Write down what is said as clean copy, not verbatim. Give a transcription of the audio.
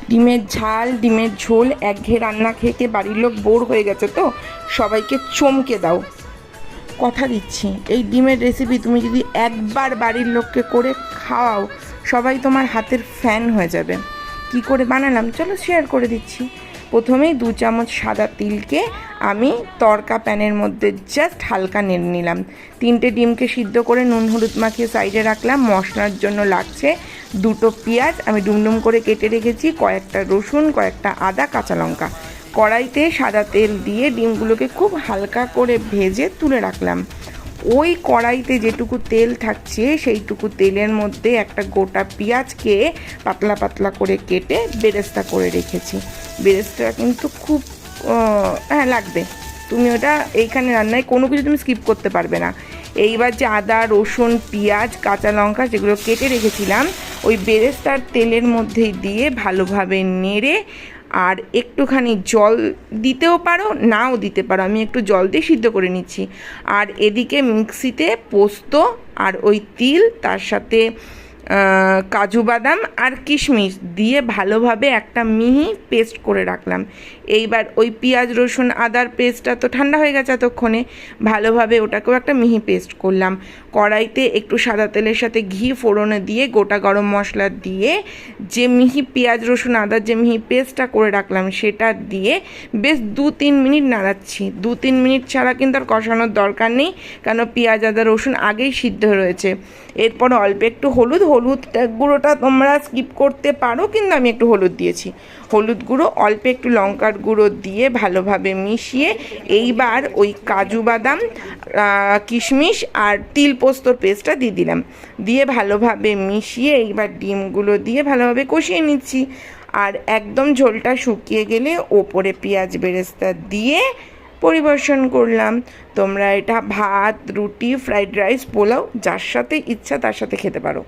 ডিমের ঝাল, ডিমের ঝোল একঘেয়ে রান্না খেয়ে খেয়ে বাড়ির লোক বোর হয়ে গেছে, তো সবাইকে চমকে দাও। কথা দিচ্ছি, এই ডিমের রেসিপি তুমি যদি একবার বাড়ির লোককে করে খাওয়াও, সবাই তোমার হাতের ফ্যান হয়ে যাবে। কি করে বানালাম চলো শেয়ার করে দিচ্ছি। প্রথমেই 2 চামচ সাদা তিলকে আমি তড়কা প্যানের মধ্যে জাস্ট হালকা নেড়ে নিলাম। 3টে ডিমকে সিদ্ধ করে নুন হলুদ মাখিয়ে সাইডে রাখলাম। মশলার জন্য লাগছে 2টো পেঁয়াজ আমি ডুমডুম করে কেটে রেখেছি, কয়েকটা রসুন, কয়েকটা আদা, কাঁচা লঙ্কা। কড়াইতে সাদা তেল দিয়ে ডিমগুলোকে খুব হালকা করে ভেজে তুলে রাখলাম। ওই কড়াইতে যেটুকু তেল থাকছে সেইটুকু তেলের মধ্যে একটা গোটা পেঁয়াজকে পাতলা পাতলা করে কেটে বেরেস্তা করে রেখেছি। বেরেস্তা কিন্তু খুব লাগবে, তুমি ওটা এইখানে রান্নায় কোনো কিছু তুমি স্কিপ করতে পারবে না। এইবার যে আদা, রসুন, পেঁয়াজ, কাঁচা লঙ্কা যেগুলো কেটে রেখেছিলাম ওই বেরেস্তার তেলের মধ্যেই দিয়ে ভালোভাবে নেড়ে, আর একটুখানি জল দিতেও পারো, নাও দিতে পারো, আমি একটু জল দিয়ে সিদ্ধ করে নিচ্ছি। আর এদিকে মিক্সিতে পোস্ত আর ওই তিল, তার সাথে কাজু বাদাম আর কিশমিশ দিয়ে ভালোভাবে একটা মিহি পেস্ট করে রাখলাম। এইবার ওই পেঁয়াজ রসুন আদার পেস্টটা তো ঠান্ডা হয়ে গেছে এতক্ষণে, ভালোভাবে ওটাকেও একটা মিহি পেস্ট করলাম। কড়াইতে একটু সাদা তেলের সাথে ঘি ফোড়নে দিয়ে গোটা গরম মশলা দিয়ে যে মিহি পেঁয়াজ রসুন আদার যে মিহি পেস্টটা করে রাখলাম সেটা দিয়ে বেশ 2-3 মিনিট নাড়াচ্ছি। 2-3 মিনিট ছাড়া কিন্তু আর কষানোর দরকার নেই, কারণ পেঁয়াজ আদা রসুন আগেই সিদ্ধ রয়েছে। এরপর অল্প একটু হলুদ গুঁড়োটা তোমরা স্কিপ করতে পারো, কিন্তু আমি একটু হলুদ দিয়েছি। হলুদ গুঁড়ো, অল্প একটু লঙ্কার গুঁড়ো দিয়ে ভালোভাবে মিশিয়ে এইবার ওই কাজু বাদাম, কিশমিশ আর তিল পোস্তর পেস্টটা দিয়ে দিলাম। দিয়ে ভালোভাবে মিশিয়ে এইবার ডিমগুলো দিয়ে ভালোভাবে কষিয়ে নিচ্ছি। আর একদম ঝোলটা শুকিয়ে গেলে ওপরে পেঁয়াজ বেরেস্তা দিয়ে পরিবেশন করলাম। তোমরা এটা ভাত, রুটি, ফ্রাইড রাইস, পোলাও যার সাথে ইচ্ছা তার সাথে খেতে পারো।